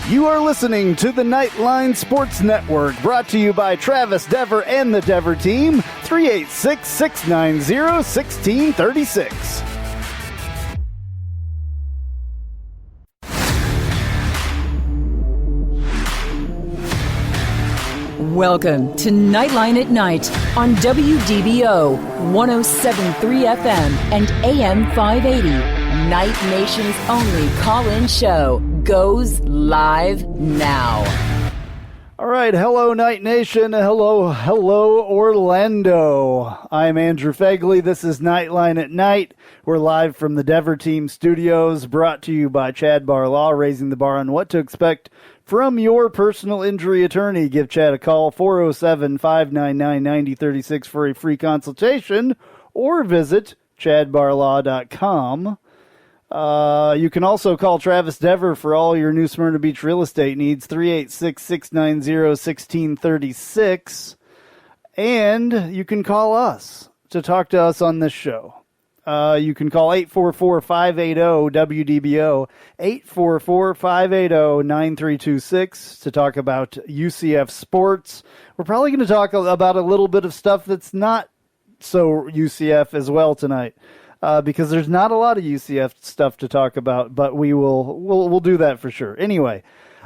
You are listening to the Knightline Sports Network, brought to you by Travis Dever and the Dever team, 386-690-1636. Welcome to Knightline at Night on WDBO 107.3 FM and AM 580. Night Nation's only call-in show goes live now. All right, hello Night Nation, hello Orlando. I'm Andrew Phegley. This is Knightline at Night. We're live from the Dever Team Studios, brought to you by Chad Bar Law, raising the bar on what to expect from your personal injury attorney. Give Chad a call, 407-599-9036 for a free consultation, or visit chadbarlaw.com. You can also call Travis Dever for all your New Smyrna Beach real estate needs, 386-690-1636. And you can call us to talk to us on this show. You can call 844-580-WDBO, 844-580-9326 to talk about UCF sports. We're probably going to talk about a little bit of stuff that's not so UCF as well tonight. Because there's not a lot of UCF stuff to talk about, but we'll do that for sure. Anyway,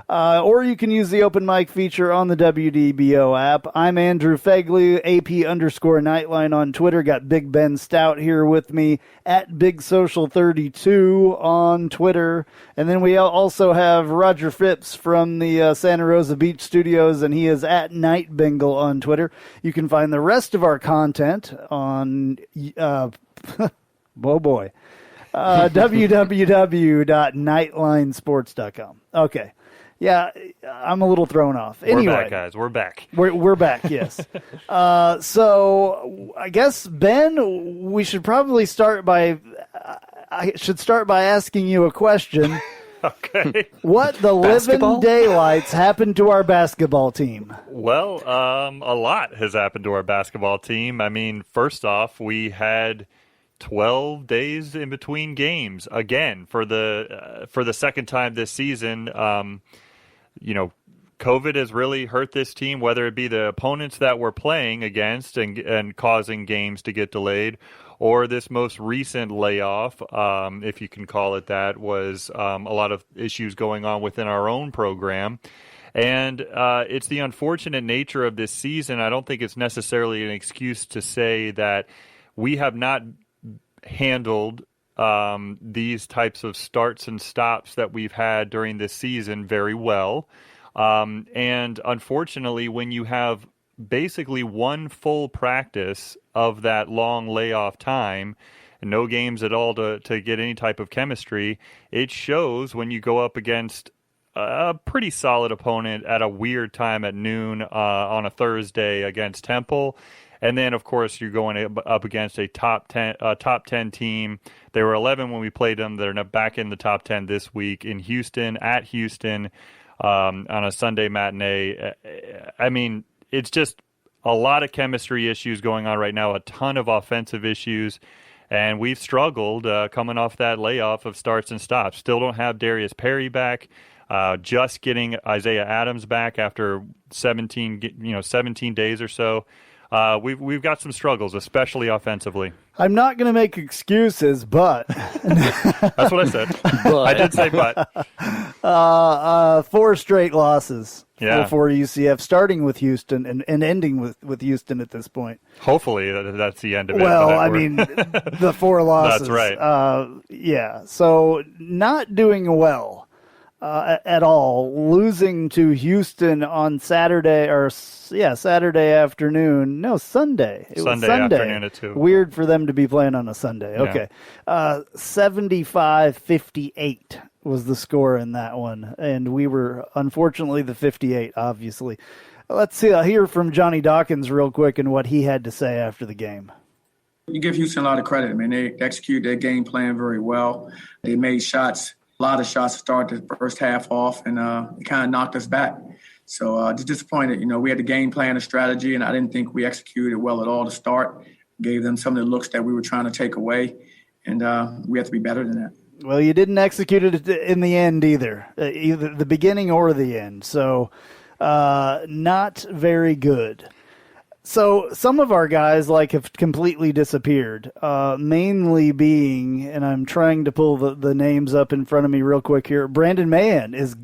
or you can use the open mic feature on the WDBO app. I'm Andrew Phegley, AP_Knightline on Twitter. Got Big Ben Stout here with me at BigSocial32 on Twitter. And then we also have Roger Phipps from the Santa Rosa Beach Studios, and he is at Night Bengal on Twitter. You can find the rest of our content on... Oh boy. www.knightlinesports.com. Okay. Yeah, I'm a little thrown off. Anyway, we're back, guys. We're back. We're back, yes. So I guess, Ben, we should probably start by asking you a question. Okay. What the living daylights happened to our basketball team? Well, a lot has happened to our basketball team. I mean, first off, we had 12 days in between games again for the second time this season. COVID has really hurt this team, whether it be the opponents that we're playing against and causing games to get delayed, or this most recent layoff, if you can call it that, was a lot of issues going on within our own program. And it's the unfortunate nature of this season. I don't think it's necessarily an excuse to say that we have not handled these types of starts and stops that we've had during this season very well. And unfortunately, when you have basically one full practice of that long layoff time and no games at all to get any type of chemistry, it shows when you go up against a pretty solid opponent at a weird time at noon on a Thursday against Temple. And then, of course, you're going up against a top 10 team. They were 11 when we played them. They're back in the top 10 this week in Houston, at Houston, on a Sunday matinee. I mean, it's just a lot of chemistry issues going on right now, a ton of offensive issues, and we've struggled coming off that layoff of starts and stops. Still don't have Darius Perry back. Just getting Isaiah Adams back after 17 days or so. We've got some struggles, especially offensively. I'm not going to make excuses, but that's what I said. I did say but. 4 straight losses for UCF, starting with Houston and ending with Houston at this point. Hopefully that's the end of it. Well, I mean, the 4 losses. That's right. So not doing well. At all, losing to Houston on Saturday afternoon. No, Sunday. It was Sunday afternoon at 2. Weird for them to be playing on a Sunday. Okay. 75-58 was the score in that one, and we were unfortunately the 58, obviously. Let's hear from Johnny Dawkins real quick and what he had to say after the game. You give Houston a lot of credit. I mean, they executed their game plan very well. They made shots. A lot of shots to start the first half off, and it kind of knocked us back. So just disappointed. We had the game plan, a strategy, and I didn't think we executed well at all to start. Gave them some of the looks that we were trying to take away, and we have to be better than that. Well, you didn't execute it in the end either the beginning or the end. So not very good. So some of our guys have completely disappeared, mainly being, and I'm trying to pull the names up in front of me real quick here. Brandon Mahan is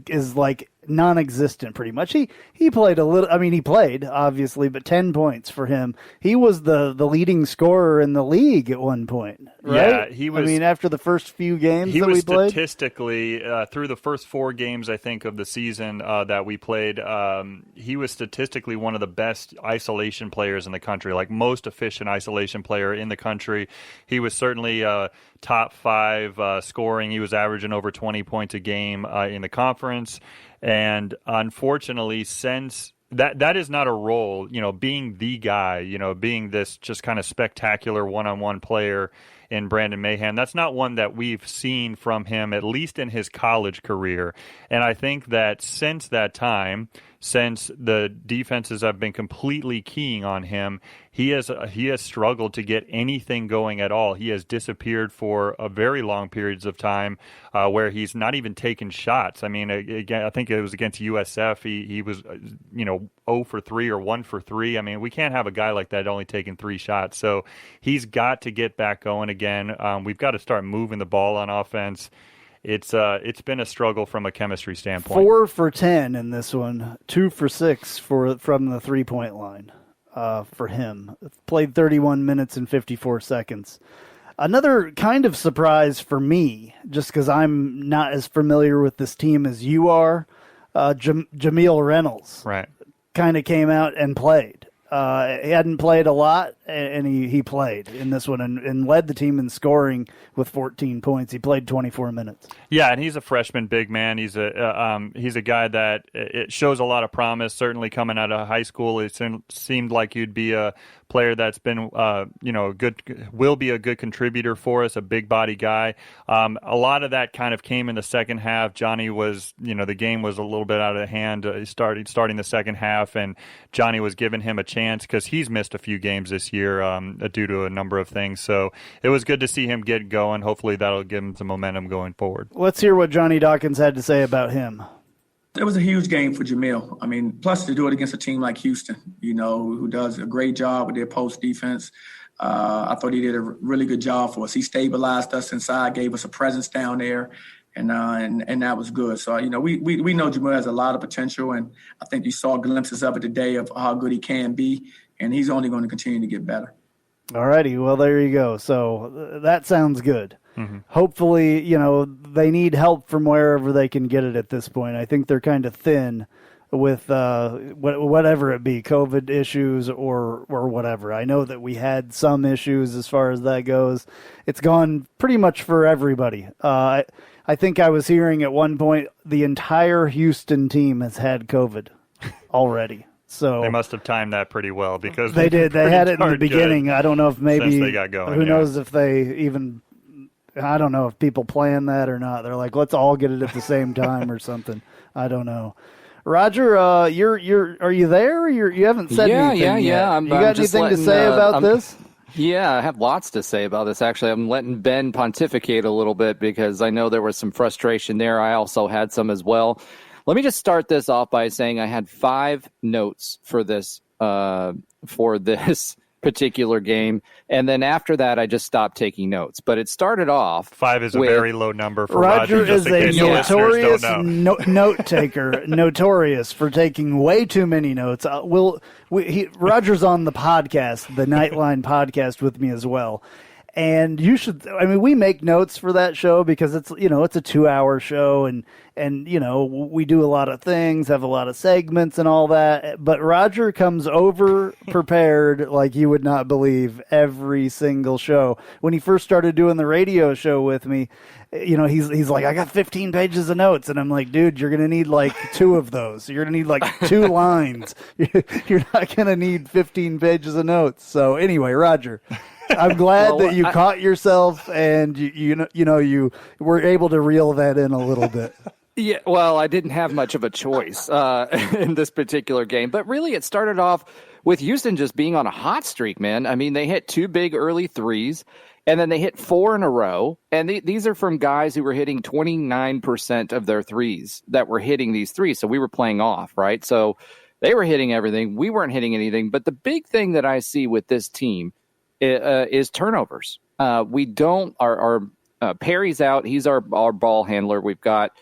non-existent pretty much. He played a little. I mean, he played obviously, but 10 points for him. He was the leading scorer in the league at one point, right? Yeah, he was. I mean, after the first few games he that was we played, statistically through the first 4 games I think of the season that we played. He was statistically one of the best isolation players in the country, like most efficient isolation player in the country. He was certainly top 5 scoring. He was averaging over 20 points a game in the conference. And unfortunately, since that is not a role, being the guy, being this just kind of spectacular one-on-one player in Brandon Mahan, that's not one that we've seen from him, at least in his college career. And I think that since that time, since the defenses have been completely keying on him, he has struggled to get anything going at all. He has disappeared for a very long periods of time where he's not even taken shots. I mean, again, I think it was against USF. He was 0 for 3 or 1 for 3. I mean, we can't have a guy like that only taking 3 shots. So he's got to get back going again. We've got to start moving the ball on offense. It's been a struggle from a chemistry standpoint. 4 for 10 in this one, 2 for 6 from the 3-point line for him. Played 31 minutes and 54 seconds. Another kind of surprise for me, just because I'm not as familiar with this team as you are, Jameel Reynolds. Right. Kind of came out and played. He hadn't played a lot, and he played in this one and led the team in scoring with 14 points. He played 24 minutes. Yeah, and he's a freshman big man. He's a guy that it shows a lot of promise. Certainly coming out of high school, it seemed like you'd be a player that's been will be a good contributor for us, a big body guy. A lot of that kind of came in the second half. Johnny was, the game was a little bit out of hand starting the second half, and Johnny was giving him a chance because he's missed a few games this year due to a number of things. So it was good to see him get going. Hopefully that'll give him some momentum going forward. Let's hear what Johnny Dawkins had to say about him. It was a huge game for Jameel. I mean, plus to do it against a team like Houston, who does a great job with their post defense. I thought he did a really good job for us. He stabilized us inside, gave us a presence down there, and that was good. So, we know Jameel has a lot of potential, and I think you saw glimpses of it today of how good he can be, and he's only going to continue to get better. All righty. Well, there you go. So that sounds good. Mm-hmm. Hopefully, they need help from wherever they can get it at this point. I think they're kind of thin with whatever it be, COVID issues or whatever. I know that we had some issues as far as that goes. It's gone pretty much for everybody. I think I was hearing at one point the entire Houston team has had COVID already. So they must have timed that pretty well because they did. They had it in the beginning. I don't know if maybe they got going, who knows if they even. I don't know if people plan that or not. They're like, let's all get it at the same time or something. I don't know. Roger, are you there? You haven't said anything yet. You got anything to say about this? Yeah, I have lots to say about this, actually. I'm letting Ben pontificate a little bit because I know there was some frustration there. I also had some as well. Let me just start this off by saying I had 5 notes for this particular game, and then after that I just stopped taking notes. But it started off 5 is a very low number for Roger. Just is in case a notorious note taker, notorious for taking way too many notes. Roger's on the podcast, the Knightline podcast, with me as well. And you should, we make notes for that show because it's, it's a 2-hour show and, we do a lot of things, have a lot of segments and all that. But Roger comes over prepared like you would not believe every single show. When he first started doing the radio show with me, he's like, I got 15 pages of notes. And I'm like, dude, you're going to need like 2 of those. You're going to need like 2 lines. You're not going to need 15 pages of notes. So anyway, Roger. I'm glad that you caught yourself and you were able to reel that in a little bit. Yeah, well, I didn't have much of a choice in this particular game, but really it started off with Houston just being on a hot streak, man. I mean, they hit 2 big early threes, And then they hit 4 in a row. And these are from guys who were hitting 29% of their threes that were hitting these threes. So we were playing off, right? So they were hitting everything. We weren't hitting anything. But the big thing that I see with this team is turnovers. Our Perry's out. He's our ball handler. We've got,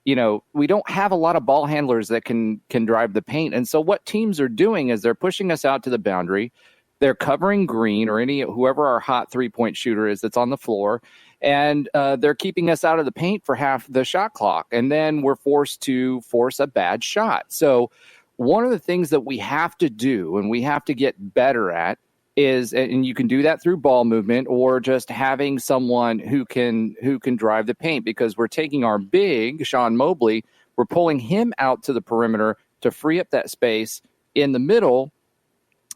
we don't have a lot of ball handlers that can drive the paint. And so what teams are doing is they're pushing us out to the boundary. They're covering Green or whoever our hot 3-point shooter is that's on the floor, and they're keeping us out of the paint for half the shot clock, and then we're forced to force a bad shot. So one of the things that we have to do and we have to get better at is, and you can do that through ball movement or just having someone who can drive the paint, because we're taking our big Sean Mobley, we're pulling him out to the perimeter to free up that space in the middle.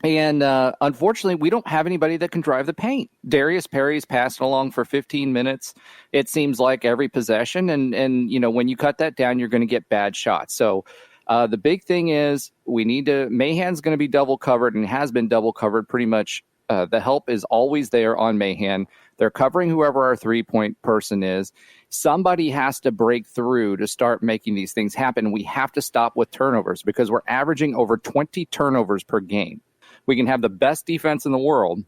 And unfortunately, we don't have anybody that can drive the paint. Darius Perry's passing along for 15 minutes. It seems like every possession. And when you cut that down, you're going to get bad shots. So the big thing is Mahan's going to be double covered and has been double covered pretty much. The help is always there on Mahan. They're covering whoever our 3-point person is. Somebody has to break through to start making these things happen. We have to stop with turnovers, because we're averaging over 20 turnovers per game. We can have the best defense in the world,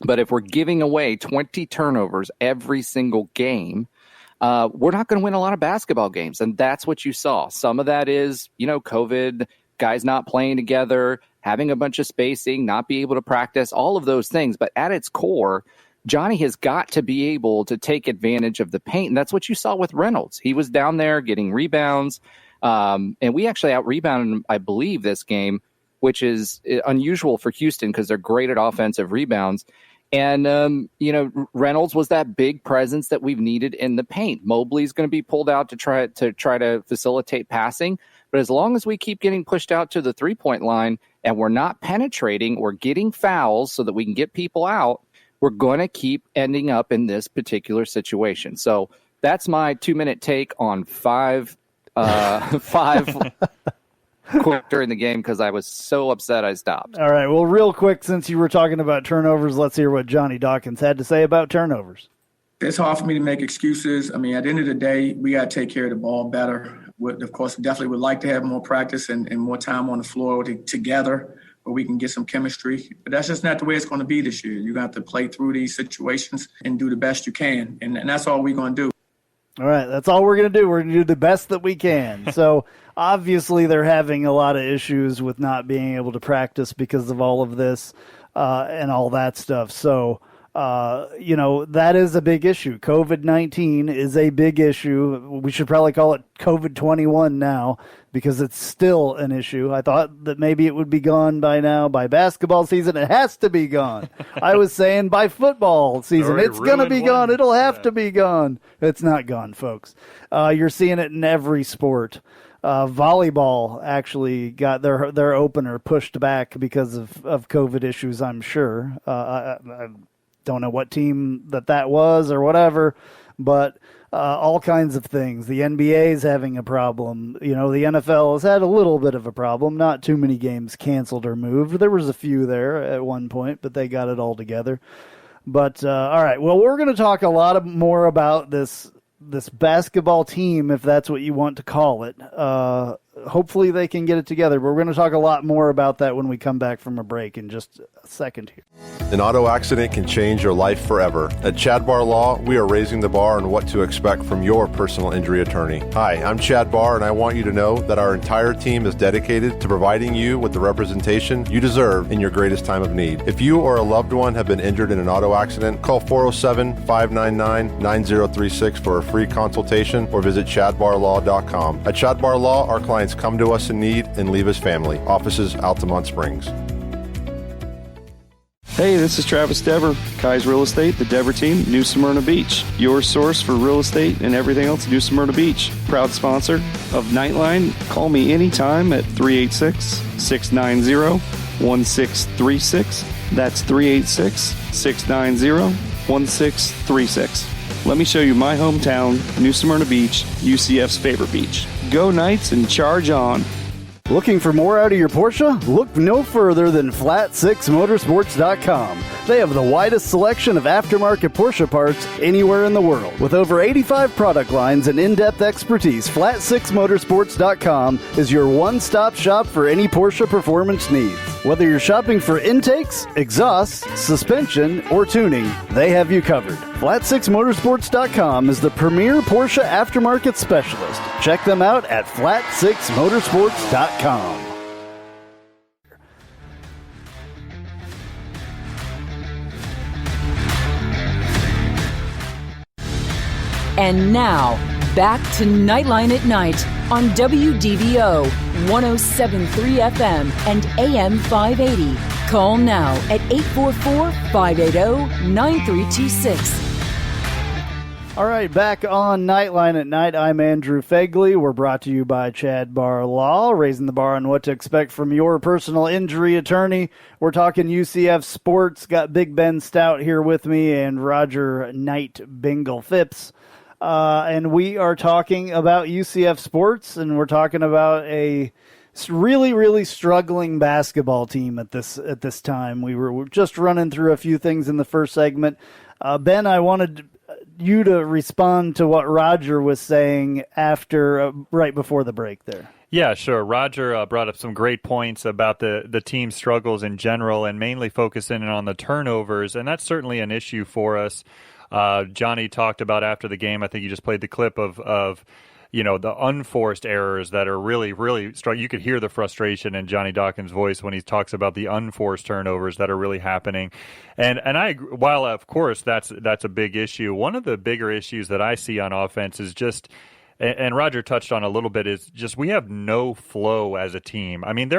but if we're giving away 20 turnovers every single game, we're not going to win a lot of basketball games. And that's what you saw. Some of that is, COVID, guys not playing together, having a bunch of spacing, not be able to practice, all of those things. But at its core, Johnny has got to be able to take advantage of the paint. And that's what you saw with Reynolds. He was down there getting rebounds. And we actually out-rebounded him, I believe, this game, which is unusual for Houston because they're great at offensive rebounds. And, Reynolds was that big presence that we've needed in the paint. Mobley's going to be pulled out to try to facilitate passing. But as long as we keep getting pushed out to the 3-point line and we're not penetrating or getting fouls so that we can get people out, we're going to keep ending up in this particular situation. So that's my 2-minute take on five quick during the game, because I was so upset I stopped. All right. Well, real quick, since you were talking about turnovers, let's hear what Johnny Dawkins had to say about turnovers. It's hard for me to make excuses. I mean, at the end of the day, we got to take care of the ball better. Of course, we definitely would like to have more practice and more time on the floor together where we can get some chemistry. But that's just not the way it's going to be this year. You got to play through these situations and do the best you can. And that's all we're going to do. All right, that's all we're going to do. We're going to do the best that we can. So obviously they're having a lot of issues with not being able to practice because of all of this and all that stuff. So, that is a big issue. COVID-19 is a big issue. We should probably call it COVID-21 now because it's still an issue. I thought that maybe it would be gone by now. By basketball season, it has to be gone. I was saying by football season, it's going to be gone. It'll have to be gone. It's not gone, folks. You're seeing it in every sport. Volleyball actually got their opener pushed back because of COVID issues, I'm sure. I don't know what team that was or whatever, but all kinds of things. The NBA is having a problem. The NFL has had a little bit of a problem. Not too many games canceled or moved. There was a few there at one point, but they got it all together. But all right, well, we're going to talk a lot more about this basketball team, if that's what you want to call it. Hopefully they can get it together. But we're going to talk a lot more about that when we come back from a break in just a second here. An auto accident can change your life forever. At Chad Barr Law, we are raising the bar on what to expect from your personal injury attorney. Hi, I'm Chad Barr, and I want you to know that our entire team is dedicated to providing you with the representation you deserve in your greatest time of need. If you or a loved one have been injured in an auto accident, call 407-599-9036 for a free consultation or visit chadbarlaw.com. At Chad Barr Law, our clients come to us in need and leave as family. Offices, Altamont Springs. Hey, this is Travis Dever, Kai's Real Estate, the Dever team, New Smyrna Beach. Your source for real estate and everything else, New Smyrna Beach. Proud sponsor of Knightline. Call me anytime at 386-690-1636. That's 386-690-1636. Let me show you my hometown, New Smyrna Beach, UCF's favorite beach. Go Knights and charge on. Looking for more out of your Porsche? Look no further than Flat6Motorsports.com. They have the widest selection of aftermarket Porsche parts anywhere in the world. With over 85 product lines and in-depth expertise, Flat6Motorsports.com is your one-stop shop for any Porsche performance needs. Whether you're shopping for intakes, exhausts, suspension, or tuning, they have you covered. Flat6Motorsports.com is the premier Porsche aftermarket specialist. Check them out at Flat6Motorsports.com. And now, back to Nightline at Night on WDBO 107.3 FM and AM 580. Call now at 844-580-9326. All right, back on Nightline at Night. I'm Andrew Phegley. We're brought to you by Chad Barr Law, raising the bar on what to expect from your personal injury attorney. We're talking UCF sports. Got Big Ben Stout here with me and Roger Knight Bengal Phipps. And we are talking about UCF sports, and we're talking about a really, really struggling basketball team at this time. We're just running through a few things in the first segment. Ben, I wanted you to respond to what Roger was saying after, right before the break there. Yeah, sure. Roger brought up some great points about the team's struggles in general and mainly focusing on the turnovers, and that's certainly an issue for us. Johnny talked about after the game, I think you just played the clip of the unforced errors that are really, really strong. You could hear the frustration in Johnny Dawkins' voice when he talks about the unforced turnovers that are really happening. And I agree, while of course that's a big issue, one of the bigger issues that I see on offense is just, and Roger touched on a little bit, is just we have no flow as a team. I mean,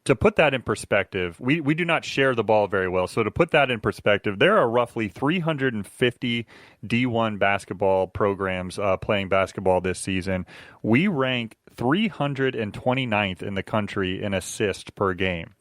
to put that in perspective, we do not share the ball very well. So to put that in perspective, there are roughly 350 D1 basketball programs playing basketball this season. We rank 329th in the country in assists per game.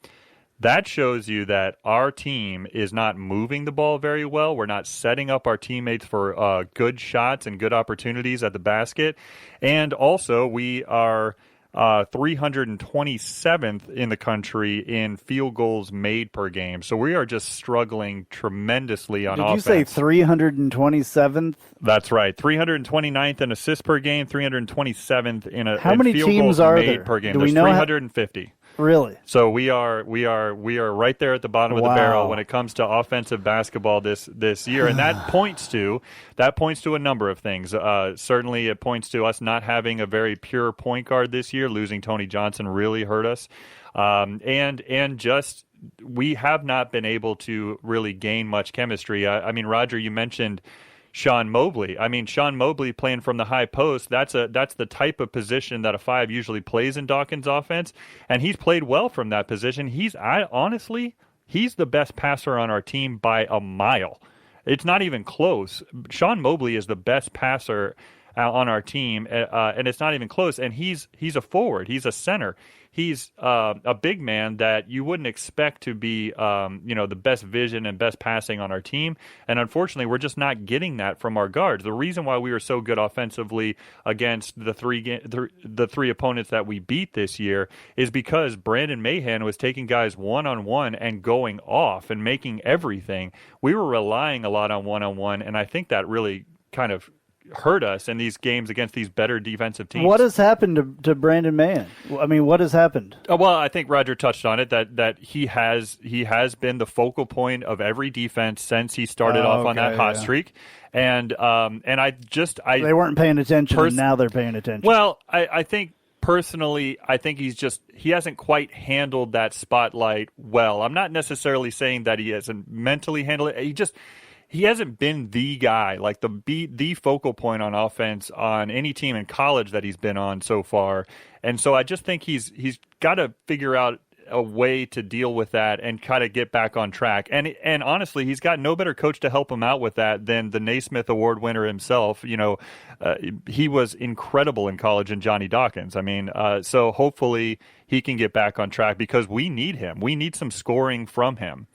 That shows you that our team is not moving the ball very well. We're not setting up our teammates for good shots and good opportunities at the basket. And also, we are 327th in the country in field goals made per game. So we are just struggling tremendously on offense. Did you say 327th? That's right. 329th in assists per game, 327th in How many field teams goals are made there? per game. Do There's we know 350. Really? So we are right there at the bottom of the barrel when it comes to offensive basketball this year, and that points to a number of things. Certainly, it points to us not having a very pure point guard this year. Losing Tony Johnson really hurt us, and just we have not been able to really gain much chemistry. I mean, Roger, you mentioned Sean Mobley. I mean, Sean Mobley playing from the high post, that's the type of position that a 5 usually plays in Dawkins' offense, and he's played well from that position. Honestly, he's the best passer on our team by a mile. It's not even close. Sean Mobley is the best passer on our team, and it's not even close, and he's a forward. He's a center. He's a big man that you wouldn't expect to be, the best vision and best passing on our team. And unfortunately, we're just not getting that from our guards. The reason why we were so good offensively against the three opponents that we beat this year is because Brandon Mahan was taking guys one-on-one and going off and making everything. We were relying a lot on one-on-one, and I think that really kind of hurt us in these games against these better defensive teams. What has happened to Brandon Mahan? I mean, what has happened? Well, I think Roger touched on it, that he has been the focal point of every defense since he started off on that hot streak. And they weren't paying attention, and now they're paying attention. Well, I think personally, I think he hasn't quite handled that spotlight well. I'm not necessarily saying that he hasn't mentally handled it. He hasn't been the guy, like the focal point on offense on any team in college that he's been on so far. And so I just think he's got to figure out a way to deal with that and kind of get back on track. And honestly, he's got no better coach to help him out with that than the Naismith Award winner himself. He was incredible in college in Johnny Dawkins. I mean, so hopefully he can get back on track because we need him. We need some scoring from him.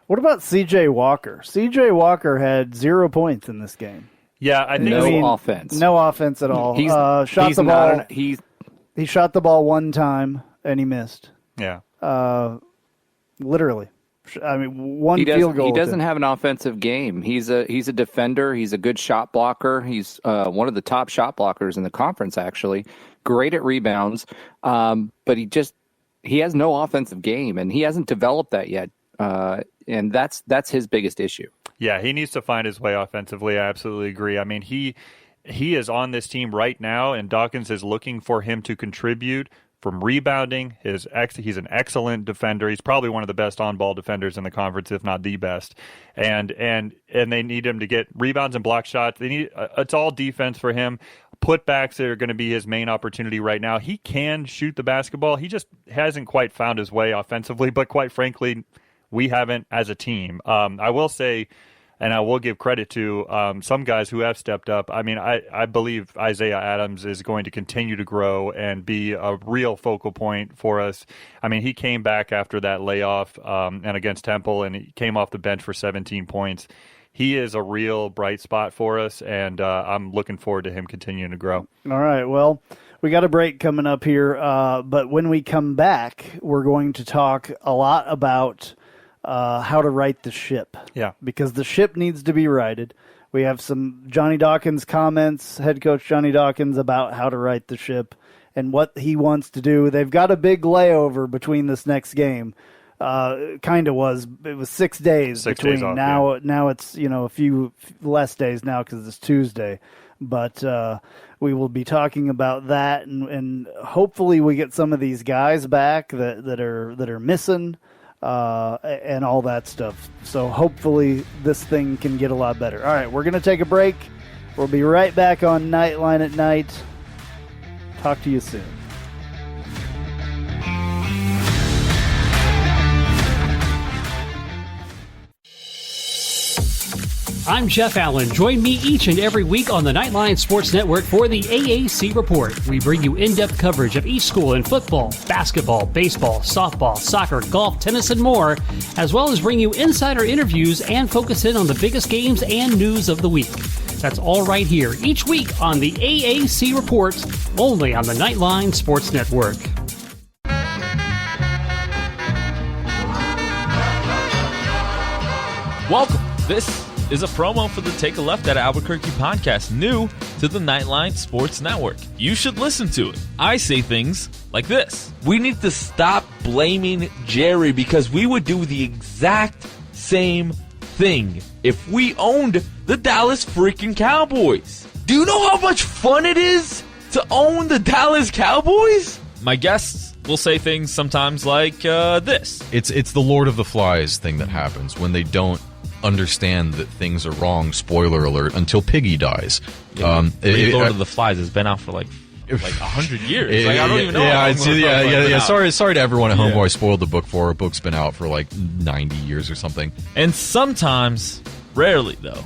What about C.J. Walker? C.J. Walker had 0 points in this game. Yeah, I think no offense. No offense at all. He's shot the ball. He shot the ball one time and he missed. Yeah. Literally. I mean, one field goal. He doesn't have an offensive game. He's a defender. He's a good shot blocker. He's one of the top shot blockers in the conference, actually. Great at rebounds. But he has no offensive game, and he hasn't developed that yet. And that's his biggest issue. Yeah, he needs to find his way offensively. I absolutely agree. I mean, he is on this team right now, and Dawkins is looking for him to contribute from rebounding. He's an excellent defender. He's probably one of the best on-ball defenders in the conference, if not the best. And they need him to get rebounds and block shots. It's all defense for him. Putbacks are going to be his main opportunity right now. He can shoot the basketball. He just hasn't quite found his way offensively, but quite frankly, we haven't as a team. I will say, and I will give credit to some guys who have stepped up. I mean, I believe Isaiah Adams is going to continue to grow and be a real focal point for us. I mean, he came back after that layoff and against Temple, and he came off the bench for 17 points. He is a real bright spot for us, and I'm looking forward to him continuing to grow. All right, well, we got a break coming up here, but when we come back, we're going to talk a lot about how to right the ship. Yeah. Because the ship needs to be righted. We have some Johnny Dawkins comments, head coach Johnny Dawkins, about how to right the ship and what he wants to do. They've got a big layover between this next game. It was 6 days between. Days off, now it's, a few less days now because it's Tuesday. But we will be talking about that, and hopefully we get some of these guys back that are missing. And all that stuff. So hopefully this thing can get a lot better. All right, we're going to take a break. We'll be right back on Knightline at Night. Talk to you soon. I'm Jeff Allen. Join me each and every week on the Knightline Sports Network for the AAC Report. We bring you in-depth coverage of each school in football, basketball, baseball, softball, soccer, golf, tennis, and more, as well as bring you insider interviews and focus in on the biggest games and news of the week. That's all right here each week on the AAC Report, only on the Knightline Sports Network. Welcome. This is a promo for the Take a Left at Albuquerque podcast, new to the Knightline Sports Network. You should listen to it. I say things like this. We need to stop blaming Jerry because we would do the exact same thing if we owned the Dallas freaking Cowboys. Do you know how much fun it is to own the Dallas Cowboys? My guests will say things sometimes like this. It's the Lord of the Flies thing that happens when they don't understand that things are wrong, spoiler alert, until Piggy dies. Lord of the Flies has been out for like 100 years. I don't even know. Yeah. Sorry to everyone at home who I spoiled the book for. A book's been out for like 90 years or something. And sometimes, rarely though,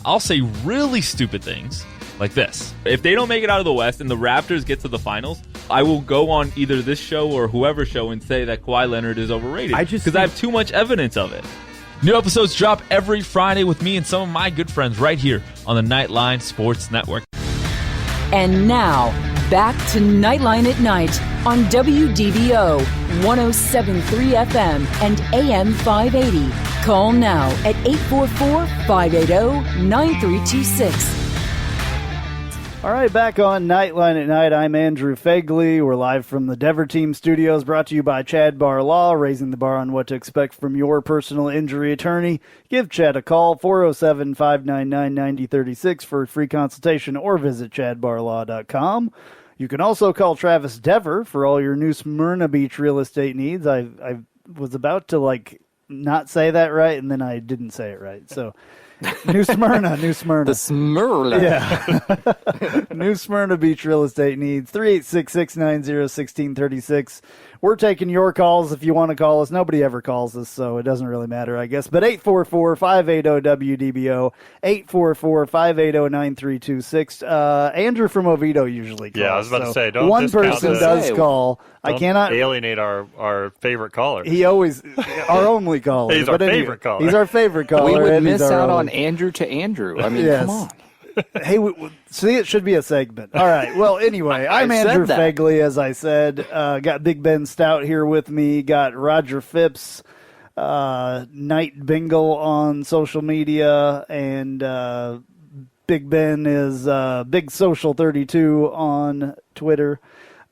I'll say really stupid things like this. If they don't make it out of the West and the Raptors get to the finals, I will go on either this show or whoever's show and say that Kawhi Leonard is overrated because I have too much evidence of it. New episodes drop every Friday with me and some of my good friends right here on the Knightline Sports Network. And now, back to Knightline at Night on WDBO 107.3 FM and AM 580. Call now at 844-580-9326. All right, back on Knightline at Night. I'm Andrew Phegley. We're live from the Dever Team Studios, brought to you by Chad Barr Law, raising the bar on what to expect from your personal injury attorney. Give Chad a call, 407-599-9036 for a free consultation, or visit chadbarlaw.com. You can also call Travis Dever for all your New Smyrna Beach real estate needs. I was about to not say that right, and then I didn't say it right. So New Smyrna. The Smyrna. Yeah. New Smyrna Beach real estate needs 386-690-1636. We're taking your calls if you want to call us. Nobody ever calls us, so it doesn't really matter, I guess. But 844-580-WDBO, 844-580-9326. Andrew from Oviedo usually calls. Yeah, I was about to say, don't one discount person this. does call. Don't I cannot alienate our favorite caller. He always our only caller. He's our favorite caller. He's our favorite caller. We would and miss he's our out only. on Andrew to Andrew. I mean, Yes. come on. Hey, see, it should be a segment. All right. Well, anyway, I'm Andrew Phegley, as I said. Got Big Ben Stout here with me. Got Roger Phipps, Knight Bengal on social media, and Big Ben is Big Social 32 on Twitter.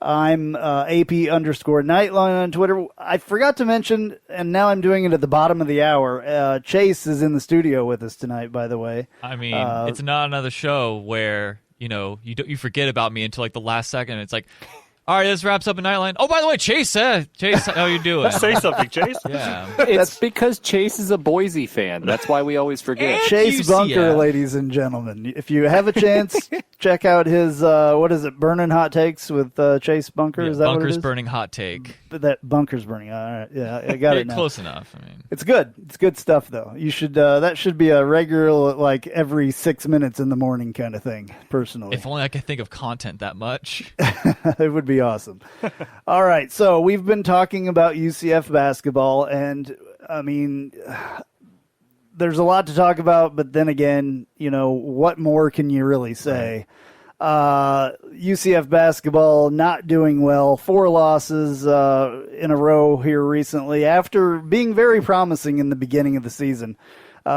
I'm AP_Knightline on Twitter. I forgot to mention, and now I'm doing it at the bottom of the hour. Chase is in the studio with us tonight, by the way. I mean, it's not another show where, you forget about me until like the last second. It's like, all right, this wraps up a Knightline. Oh, by the way, Chase, how you doing? Say something, Chase. Yeah. It's because Chase is a Boise fan. That's why we always forget. Chase Bunker, ladies and gentlemen. If you have a chance, check out his, Burning Hot Takes with Chase Bunker. Yeah, is that Bunker's what it is? Burning Hot Take. That Bunker's Burning. All right, yeah, I got it now. Close enough. I mean, it's good. It's good stuff, though. You should. That should be a regular, like every 6 minutes in the morning kind of thing. Personally, if only I could think of content that much, it would be awesome. All right, so we've been talking about UCF basketball, and I mean, there's a lot to talk about, but then again, what more can you really say? UCF basketball not doing well, 4 losses in a row here recently after being very promising in the beginning of the season,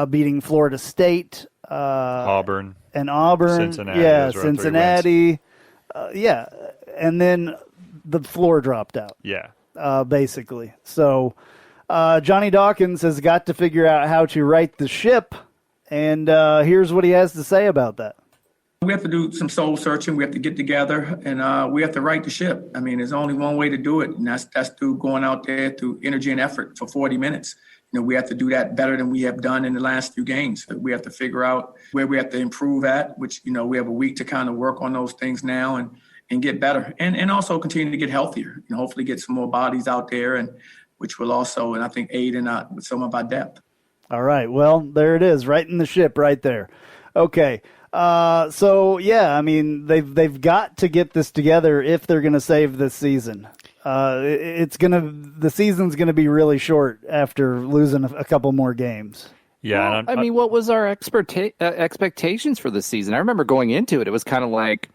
beating Florida State, Auburn, Cincinnati, Cincinnati, and then the floor dropped out. Yeah. Basically. So Johnny Dawkins has got to figure out how to right the ship, and here's what he has to say about that. We have to do some soul searching. We have to get together, and we have to right the ship. I mean, there's only one way to do it, and that's through going out there through energy and effort for 40 minutes. We have to do that better than we have done in the last few games. We have to figure out where we have to improve at, which, we have a week to kind of work on those things now and get better, and also continue to get healthier, hopefully get some more bodies out there, and which will also, and I think, aid in with some of our depth. All right. Well, there it is, right in the ship right there. Okay. So yeah, I mean, they've got to get this together if they're going to save this season. The season's going to be really short after losing a couple more games. Yeah. Well, I mean, what was our expectations for the season? I remember going into it, it was kind of like,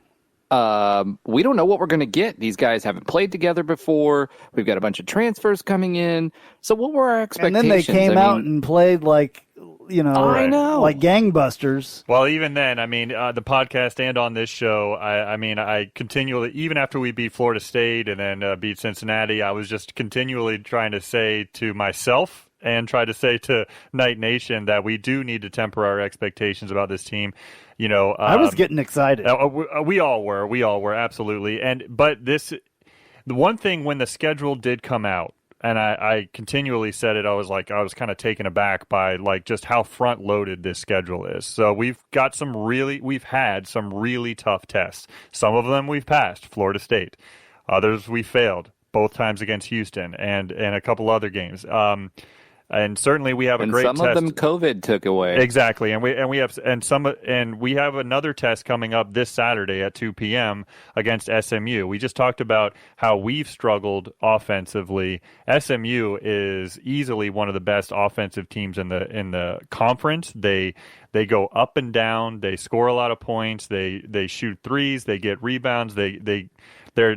we don't know what we're going to get. These guys haven't played together before. We've got a bunch of transfers coming in. So what were our expectations? And then they came out and played like, I know, like gangbusters. Well, even then, I mean, the podcast and on this show, I continually, even after we beat Florida State and then beat Cincinnati, I was just continually trying to say to myself and try to say to Knight Nation that we do need to temper our expectations about this team. I was getting excited. We all were, absolutely. But the one thing when the schedule did come out, and I continually said it, I was kind of taken aback by just how front loaded this schedule is. So we've had some really tough tests. Some of them we've passed, Florida State. Others we failed, both times against Houston and a couple other games. And certainly we have a great test. Some of them COVID took away. Exactly. And we have another test coming up this Saturday at 2 p.m. against SMU. We just talked about how we've struggled offensively. SMU is easily one of the best offensive teams in the conference. They go up and down, they score a lot of points, they shoot threes, they get rebounds, they're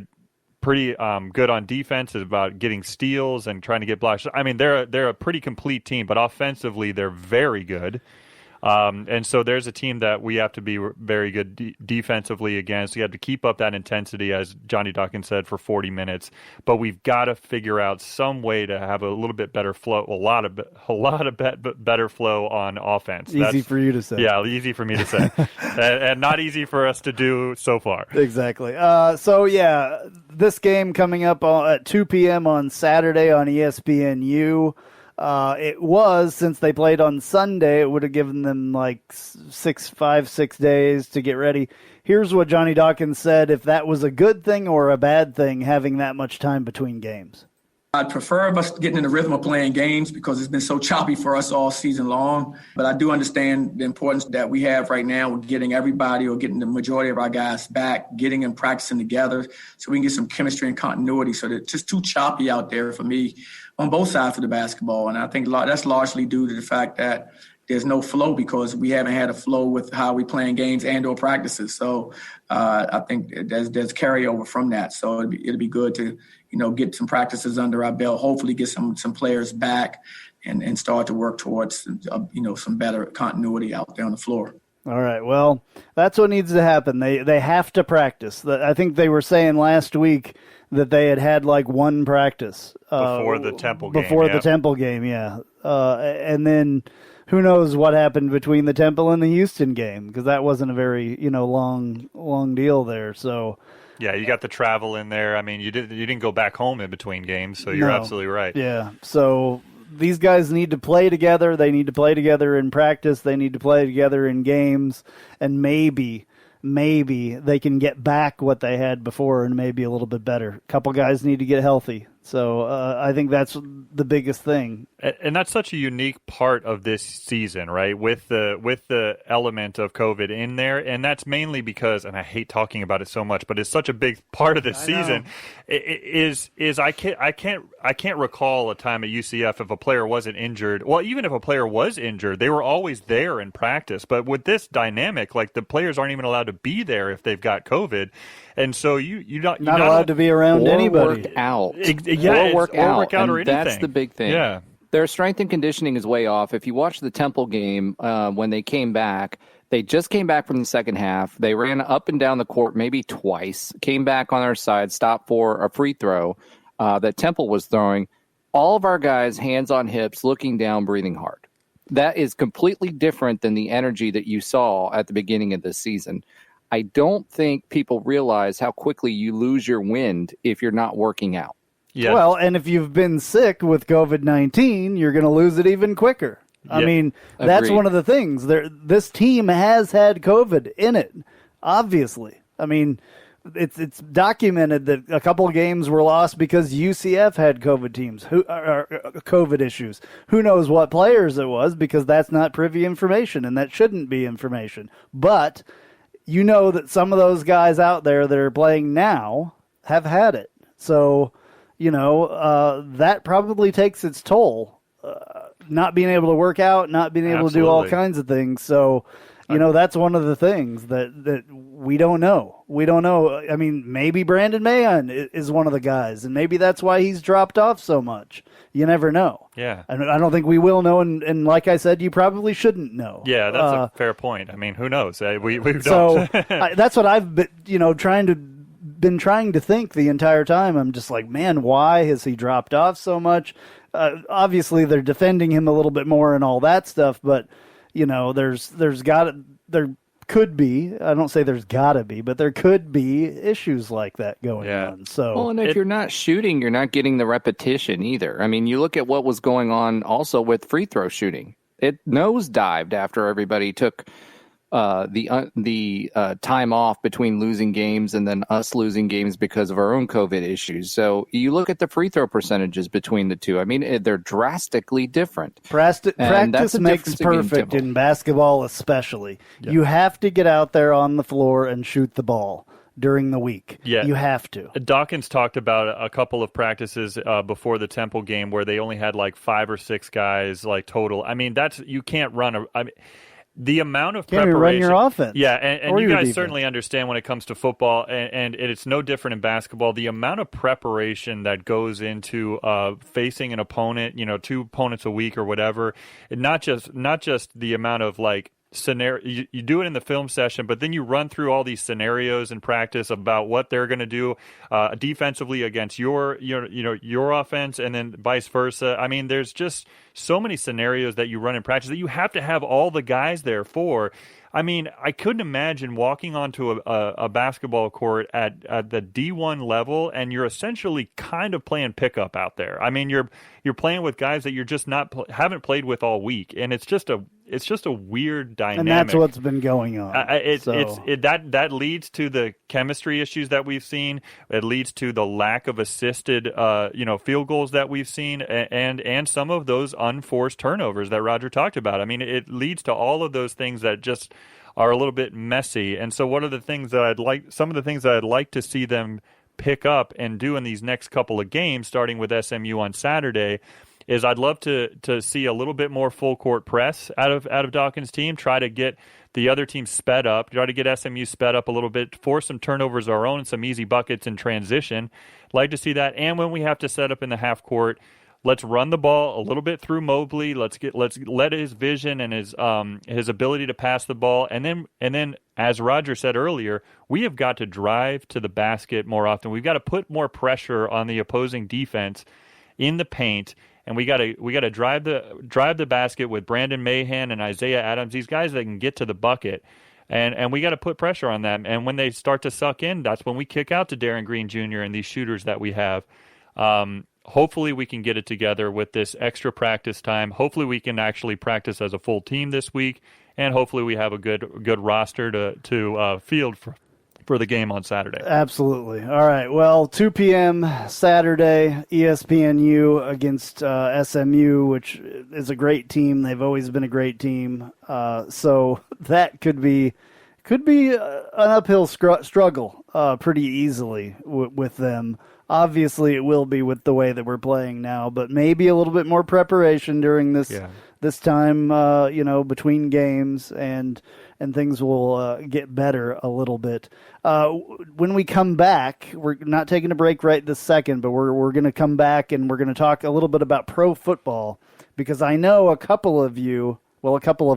pretty good on defense, is about getting steals and trying to get blocks. I mean, they're a pretty complete team, but offensively they're very good. And so there's a team that we have to be very good defensively against. We have to keep up that intensity, as Johnny Dawkins said, for 40 minutes. But we've got to figure out some way to have a little bit better flow, a lot of better flow on offense. Easy for you to say. Yeah, easy for me to say, and not easy for us to do so far. Exactly. So yeah, this game coming up at 2 p.m. on Saturday on ESPNU. It was, since they played on Sunday, it would have given them like 6 days to get ready. Here's what Johnny Dawkins said, if that was a good thing or a bad thing, having that much time between games. I'd prefer us getting in the rhythm of playing games because it's been so choppy for us all season long. But I do understand the importance that we have right now with getting everybody or getting the majority of our guys back, getting them practicing together so we can get some chemistry and continuity. So it's just too choppy out there for me on both sides of the basketball. And I think that's largely due to the fact that there's no flow because we haven't had a flow with how we playing games and or practices. So I think there's carryover from that. So it'll be good to, get some practices under our belt, hopefully get some players back and start to work towards, some better continuity out there on the floor. All right. Well, that's what needs to happen. They have to practice. I think they were saying last week that they had like one practice before the Temple game. The Temple game, yeah. And then who knows what happened between the Temple and the Houston game, because that wasn't a very long deal there. So yeah, you got the travel in there. I mean, you didn't go back home in between games, so you're absolutely right. Yeah. So these guys need to play together. They need to play together in practice. They need to play together in games, and maybe they can get back what they had before and maybe a little bit better. A couple guys need to get healthy. So I think that's the biggest thing. And that's such a unique part of this season, right? With the element of COVID in there, and that's mainly because, and I hate talking about it so much, but it's such a big part of this season. I can't recall a time at UCF if a player wasn't injured. Well, even if a player was injured, they were always there in practice. But with this dynamic, like the players aren't even allowed to be there if they've got COVID. And so you're not allowed to be around anybody. Work out. Or work out or anything. That's the big thing. Yeah. Their strength and conditioning is way off. If you watch the Temple game, when they came back, they just came back from the second half. They ran up and down the court maybe twice, came back on our side, stopped for a free throw that Temple was throwing. All of our guys, hands on hips, looking down, breathing hard. That is completely different than the energy that you saw at the beginning of this season. I don't think people realize how quickly you lose your wind if you're not working out. Yeah. Well, and if you've been sick with COVID-19, you're going to lose it even quicker. Yeah. I mean, that's Agreed. one of the things. This team has had COVID in it, obviously. I mean, it's documented that a couple of games were lost because UCF had COVID issues. Who knows what players it was, because that's not privy information, and that shouldn't be information. But you know that some of those guys out there that are playing now have had it. So, that probably takes its toll. Not being able to work out, not being able to do all kinds of things. So, that's one of the things that we don't know. We don't know. I mean, maybe Brandon Mahan is one of the guys, and maybe that's why he's dropped off so much. You never know. Yeah. I don't think we will know, and like I said, you probably shouldn't know. Yeah, that's a fair point. I mean, who knows? We don't. So that's what I've been trying to think the entire time. I'm just like, man, why has he dropped off so much? Obviously, they're defending him a little bit more and all that stuff, but there could be. I don't say there's got to be, but there could be issues like that going on. So, and if you're not shooting, you're not getting the repetition either. I mean, you look at what was going on also with free throw shooting. It nosedived after everybody took the time off between losing games and then us losing games because of our own COVID issues. So you look at the free throw percentages between the two. I mean, they're drastically different. Practice makes perfect in basketball, especially. Yeah. You have to get out there on the floor and shoot the ball during the week. Yeah. You have to. Dawkins talked about a couple of practices before the Temple game where they only had like 5 or 6 guys like total. I mean, you can't run the amount of preparation. Run your offense. Yeah, and you guys certainly understand when it comes to football, and it's no different in basketball. The amount of preparation that goes into facing an opponent, 2 opponents a week or whatever, and not just the amount of like scenario. You do it in the film session, but then you run through all these scenarios in practice about what they're going to do defensively against your offense, and then vice versa. I mean, there's just so many scenarios that you run in practice that you have to have all the guys there for. I mean, I couldn't imagine walking onto a basketball court at the D1 level, and you're essentially kind of playing pickup out there. I mean, you're playing with guys that you're just haven't played with all week, and it's just a weird dynamic. And that's what's been going on. That leads to the chemistry issues that we've seen. It leads to the lack of assisted field goals that we've seen, and some of those unforced turnovers that Roger talked about. I mean, it leads to all of those things that just are a little bit messy. And so some of the things that I'd like to see them pick up and do in these next couple of games, starting with SMU on Saturday, is I'd love to see a little bit more full court press out of Dawkins' team, try to get the other team sped up, try to get SMU sped up a little bit, force some turnovers of our own and some easy buckets in transition. Like to see that. And when we have to set up in the half court, let's run the ball a little bit through Mobley. Let's let his vision and his ability to pass the ball, and then as Roger said earlier, we have got to drive to the basket more often. We've got to put more pressure on the opposing defense in the paint, and we got to drive the basket with Brandon Mahan and Isaiah Adams. These guys that can get to the bucket. And we got to put pressure on them. And when they start to suck in, that's when we kick out to Darren Green Jr. and these shooters that we have. Hopefully we can get it together with this extra practice time. Hopefully we can actually practice as a full team this week, and hopefully we have a good roster to field for the game on Saturday. Absolutely. All right. Well, 2 p.m. Saturday, ESPNU against SMU, which is a great team. They've always been a great team. So that could be an uphill struggle pretty easily with them. Obviously, it will be with the way that we're playing now, but maybe a little bit more preparation during this time, between games, and things will get better a little bit. When we come back, we're not taking a break right this second, but we're going to come back and we're going to talk a little bit about pro football, because I know a couple of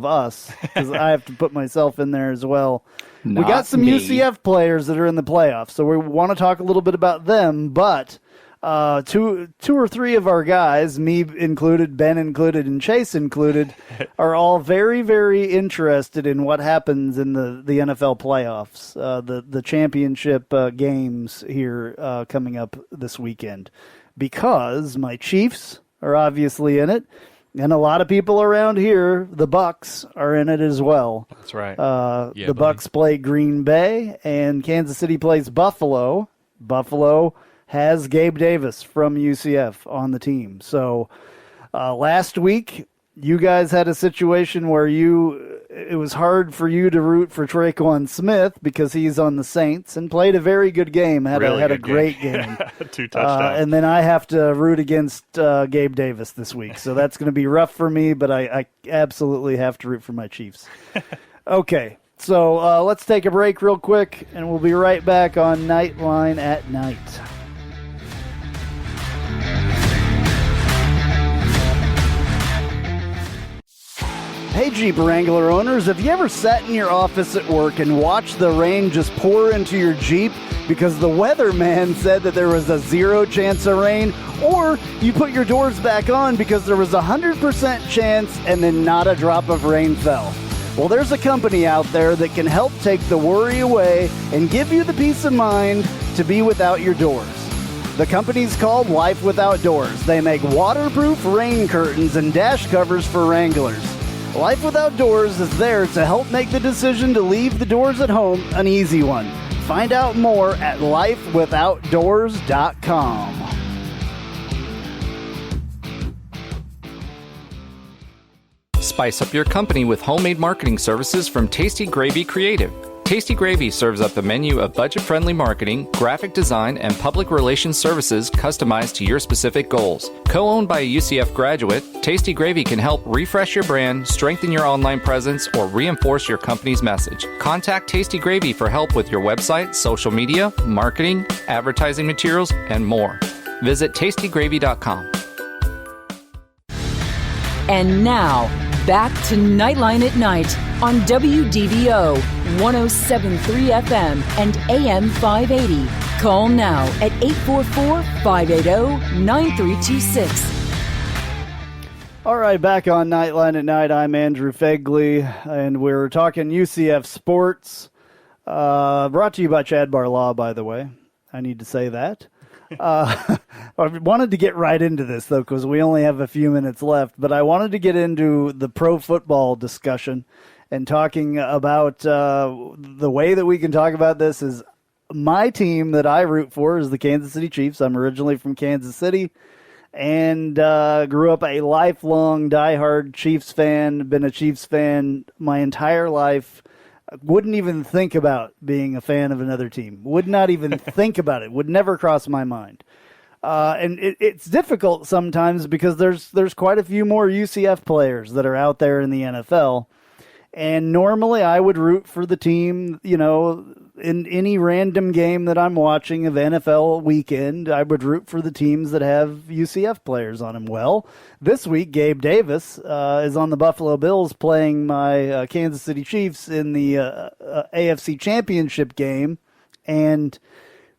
us, because I have to put myself in there as well. We got some UCF players that are in the playoffs, so we want to talk a little bit about them, but two or three of our guys, me included, Ben included, and Chase included, are all very, very interested in what happens in the NFL playoffs, the championship games here coming up this weekend, because my Chiefs are obviously in it. And a lot of people around here, the Bucks, are in it as well. That's right. The Bucks play Green Bay, and Kansas City plays Buffalo. Buffalo has Gabe Davis from UCF on the team. So last week, you guys had a situation where it was hard for you to root for Traquan Smith because he's on the Saints and played a very good game, had a great game. 2 touchdowns. And then I have to root against Gabe Davis this week. So that's going to be rough for me, but I absolutely have to root for my Chiefs. Okay, so let's take a break real quick, and we'll be right back on Knightline at Night. Hey Jeep Wrangler owners, have you ever sat in your office at work and watched the rain just pour into your Jeep because the weatherman said that there was a 0 chance of rain, or you put your doors back on because there was a 100% chance and then not a drop of rain fell? Well, there's a company out there that can help take the worry away and give you the peace of mind to be without your doors. The company's called Life Without Doors. They make waterproof rain curtains and dash covers for Wranglers. Life Without Doors is there to help make the decision to leave the doors at home an easy one. Find out more at lifewithoutdoors.com. Spice up your company with homemade marketing services from Tasty Gravy Creative. Tasty Gravy serves up a menu of budget-friendly marketing, graphic design, and public relations services customized to your specific goals. Co-owned by a UCF graduate, Tasty Gravy can help refresh your brand, strengthen your online presence, or reinforce your company's message. Contact Tasty Gravy for help with your website, social media, marketing, advertising materials, and more. Visit tastygravy.com. And now, back to Knightline at Night on WDBO 107.3 FM and AM 580. Call now at 844-580-9326. All right, back on Knightline at Night. I'm Andrew Phegley, and we're talking UCF sports. Brought to you by Chad Barlaw, by the way. I need to say that. I wanted to get right into this, though, because we only have a few minutes left. But I wanted to get into the pro football discussion and talking about the way that we can talk about this is my team that I root for is the Kansas City Chiefs. I'm originally from Kansas City and grew up a lifelong diehard Chiefs fan, been a Chiefs fan my entire life. Wouldn't even think about being a fan of another team. Would not even think about it. Would never cross my mind. And it's difficult sometimes because there's quite a few more UCF players that are out there in the NFL. And normally I would root for the team, in any random game that I'm watching of NFL weekend, I would root for the teams that have UCF players on them. Well, this week, Gabe Davis is on the Buffalo Bills playing my Kansas City Chiefs in the AFC Championship game, and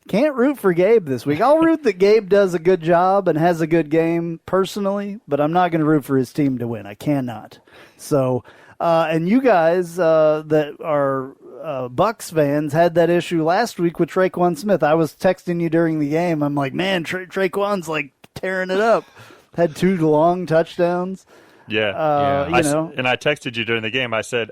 can't root for Gabe this week. I'll root that Gabe does a good job and has a good game personally, but I'm not going to root for his team to win. I cannot. So... and you guys that are Bucks fans had that issue last week with Traquan Smith. I was texting you during the game. I'm like, man, Traquan's like tearing it up. Had 2 long touchdowns. Yeah. And I texted you during the game. I said,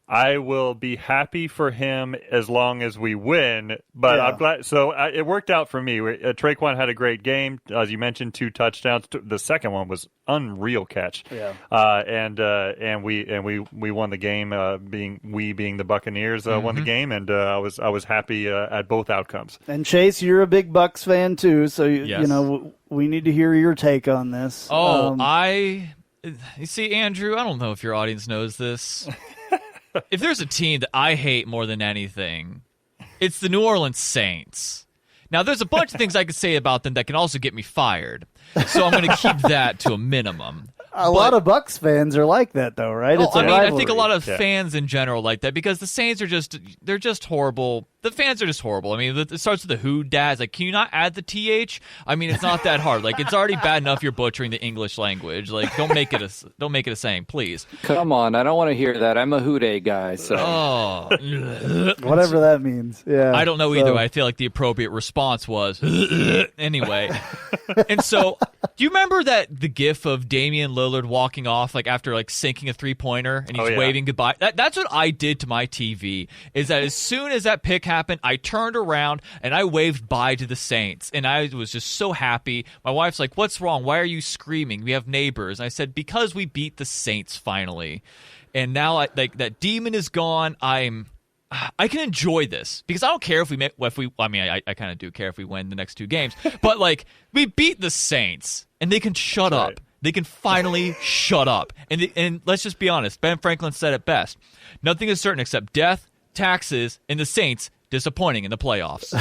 I will be happy for him as long as we win, but I'm glad. So it worked out for me. Traquan had a great game, as you mentioned, 2 touchdowns. The second one was unreal catch. Yeah. And we won the game. Being the Buccaneers won the game, and I was happy at both outcomes. And Chase, you're a big Bucks fan too, so Yes. we need to hear your take on this. You see, Andrew, I don't know if your audience knows this. If there's a team that I hate more than anything, it's the New Orleans Saints. Now, there's a bunch of things I could say about them that can also get me fired, so I'm going to keep that to a minimum. A lot of Bucks fans are like that, though, right? I think a lot of fans in general like that because the Saints they're just horrible. The fans are just horrible. I mean, it starts with the who dads. Like, can you not add the TH? I mean, it's not that hard. Like, it's already bad enough you're butchering the English language. Like, don't make it a saying, please. Come on, I don't want to hear that. I'm a who day guy, so. Whatever that means. Yeah. I don't know either. I feel like the appropriate response was anyway. And so, do you remember the gif of Damian Lillard walking off like after like sinking a 3-pointer and he's waving goodbye? That's what I did to my TV. Is that as soon as that pick happened, I turned around and I waved bye to the Saints, and I was just so happy. My wife's like, "What's wrong? Why are you screaming? We have neighbors." And I said, "Because we beat the Saints finally." And now that demon is gone. I can enjoy this because I don't care if we I kind of do care if we win the next 2 games, but like we beat the Saints and they can shut up. Right. They can finally shut up. And let's just be honest. Ben Franklin said it best. Nothing is certain except death, taxes, and the Saints disappointing in the playoffs.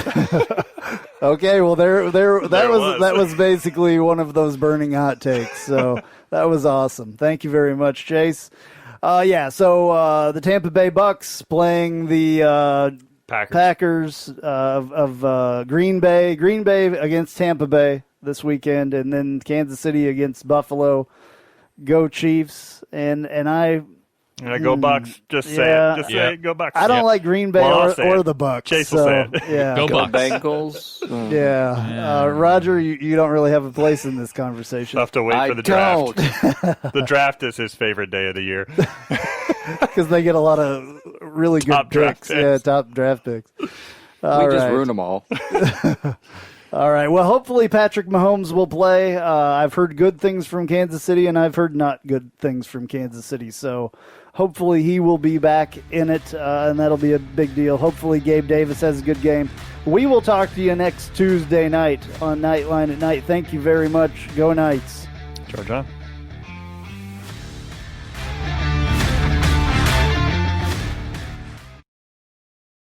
Okay, well that was basically one of those burning hot takes. So that was awesome. Thank you very much, Chase. So the Tampa Bay Bucks playing the Packers of Green Bay. Green Bay against Tampa Bay this weekend, and then Kansas City against Buffalo. Go Chiefs, and I go Bucks. Just say it. Go Bucks. I don't like Green Bay or the Bucks. Chase will say it. Yeah. Go Bucks. Bengals. Yeah. Roger, you don't really have a place in this conversation. I'll have to wait for the draft. The draft is his favorite day of the year. Because they get a lot of really good top picks. Yeah, top draft picks. We just ruin them all. All right. Well, hopefully Patrick Mahomes will play. I've heard good things from Kansas City, and I've heard not good things from Kansas City. So hopefully he will be back in it, and that'll be a big deal. Hopefully Gabe Davis has a good game. We will talk to you next Tuesday night on Knightline at Night. Thank you very much. Go Knights. Georgia.